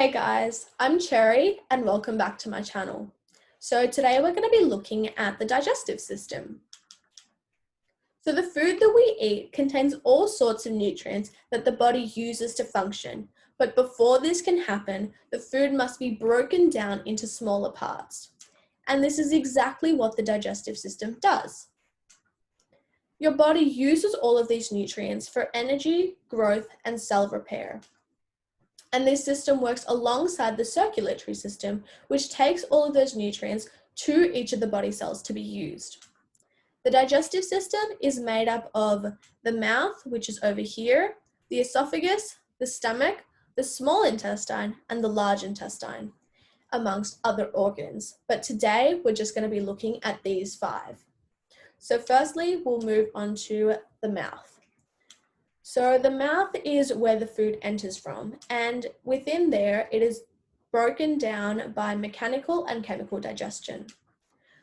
Hey guys, I'm Cherry and welcome back to my channel. So today we're going to be looking at the digestive system. So the food that we eat contains all sorts of nutrients that the body uses to function. But before this can happen, the food must be broken down into smaller parts. And this is exactly what the digestive system does. Your body uses all of these nutrients for energy, growth, and cell repair. And this system works alongside the circulatory system, which takes all of those nutrients to each of the body cells to be used. The digestive system is made up of the mouth, which is over here, the esophagus, the stomach, the small intestine, and the large intestine, amongst other organs. But today, we're just going to be looking at these 5. So firstly, we'll move on to the mouth. So the mouth is where the food enters from, and within there, it is broken down by mechanical and chemical digestion.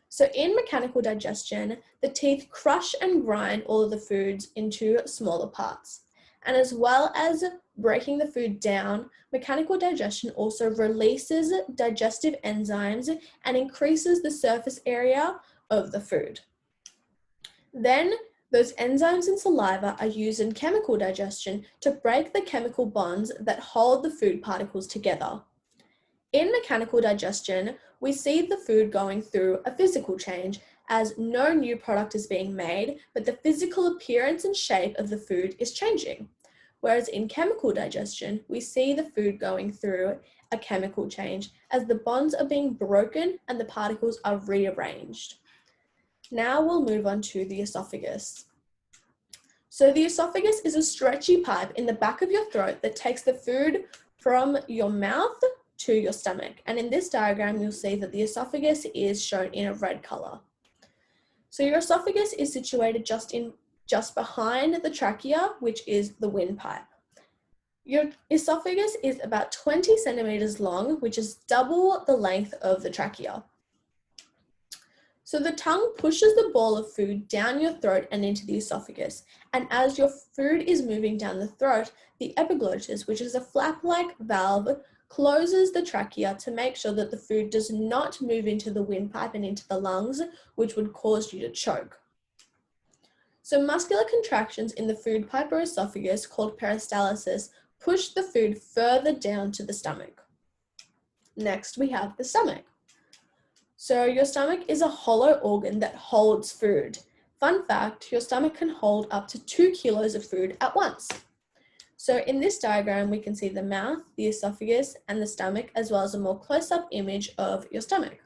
So in mechanical digestion, the teeth crush and grind all of the foods into smaller parts. And as well as breaking the food down, mechanical digestion also releases digestive enzymes and increases the surface area of the food. Then those enzymes in saliva are used in chemical digestion to break the chemical bonds that hold the food particles together. In mechanical digestion, we see the food going through a physical change as no new product is being made, but the physical appearance and shape of the food is changing. Whereas in chemical digestion, we see the food going through a chemical change as the bonds are being broken and the particles are rearranged. Now we'll move on to the esophagus. So the esophagus is a stretchy pipe in the back of your throat that takes the food from your mouth to your stomach. And in this diagram, you'll see that the esophagus is shown in a red color. So your esophagus is situated just behind the trachea, which is the windpipe. Your esophagus is about 20 centimeters long, which is double the length of the trachea. So the tongue pushes the ball of food down your throat and into the esophagus. And as your food is moving down the throat, the epiglottis, which is a flap-like valve, closes the trachea to make sure that the food does not move into the windpipe and into the lungs, which would cause you to choke. So muscular contractions in the food pipe or esophagus, called peristalsis, push the food further down to the stomach. Next, we have the stomach. So your stomach is a hollow organ that holds food. Fun fact, your stomach can hold up to 2 kilos of food at once. So in this diagram, we can see the mouth, the esophagus, and the stomach, as well as a more close-up image of your stomach.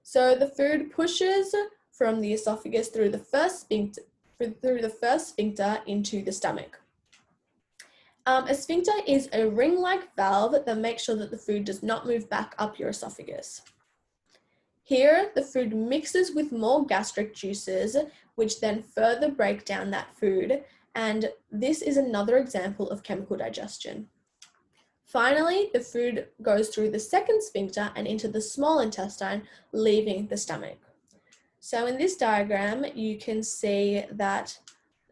So the food pushes from the esophagus through the first sphincter into the stomach. A sphincter is a ring-like valve that makes sure that the food does not move back up your esophagus. Here, the food mixes with more gastric juices, which then further break down that food, and this is another example of chemical digestion. Finally, the food goes through the second sphincter and into the small intestine, leaving the stomach. So in this diagram, you can see that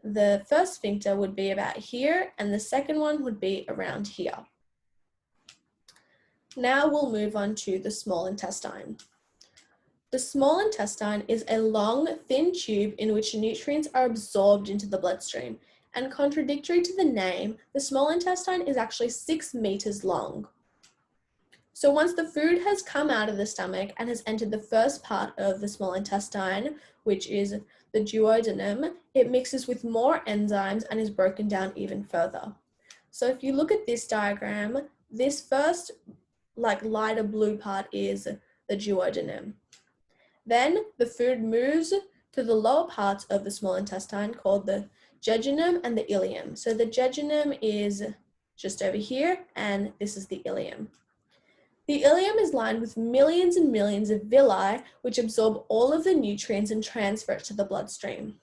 the first sphincter would be about here, and the second one would be around here. Now we'll move on to the small intestine. The small intestine is a long, thin tube in which nutrients are absorbed into the bloodstream. And contradictory to the name, the small intestine is actually 6 meters long. So once the food has come out of the stomach and has entered the first part of the small intestine, which is the duodenum, it mixes with more enzymes and is broken down even further. So if you look at this diagram, this first lighter blue part is the duodenum. Then the food moves to the lower parts of the small intestine called the jejunum and the ileum. So the jejunum is just over here, and this is the ileum. The ileum is lined with millions and millions of villi, which absorb all of the nutrients and transfer it to the bloodstream.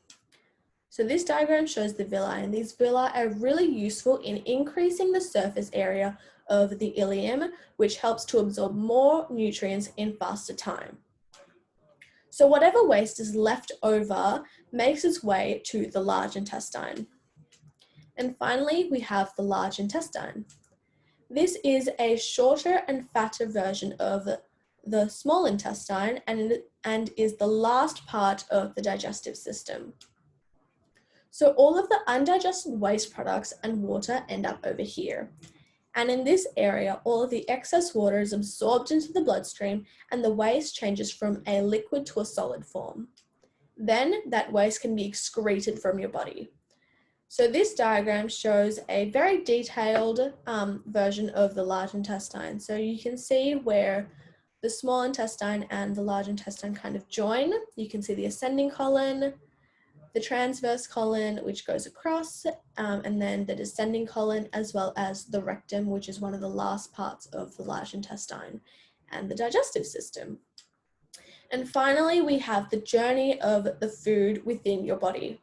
So this diagram shows the villi, and these villi are really useful in increasing the surface area of the ileum, which helps to absorb more nutrients in faster time. So whatever waste is left over makes its way to the large intestine. And finally, we have the large intestine. This is a shorter and fatter version of the small intestine and is the last part of the digestive system. So all of the undigested waste products and water end up over here. And in this area, all of the excess water is absorbed into the bloodstream and the waste changes from a liquid to a solid form. Then that waste can be excreted from your body. So this diagram shows a very detailed version of the large intestine. So you can see where the small intestine and the large intestine kind of join. You can see the ascending colon, the transverse colon, which goes across, and then the descending colon, as well as the rectum, which is one of the last parts of the large intestine, and the digestive system. And finally, we have the journey of the food within your body.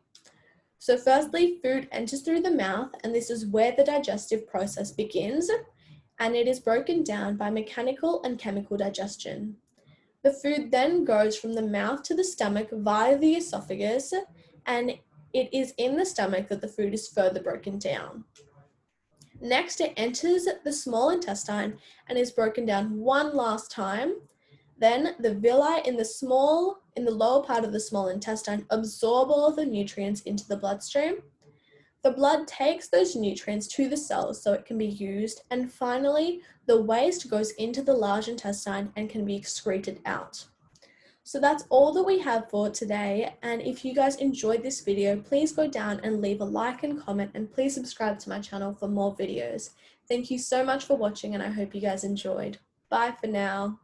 So firstly, food enters through the mouth, and this is where the digestive process begins, and it is broken down by mechanical and chemical digestion. The food then goes from the mouth to the stomach via the esophagus, and it is in the stomach that the food is further broken down. Next, it enters the small intestine and is broken down one last time. Then the villi in the lower part of the small intestine absorb all of the nutrients into the bloodstream. The blood takes those nutrients to the cells so it can be used, and finally, the waste goes into the large intestine and can be excreted out. So that's all that we have for today, and if you guys enjoyed this video, please go down and leave a like and comment, and please subscribe to my channel for more videos. Thank you so much for watching, and I hope you guys enjoyed. Bye for now.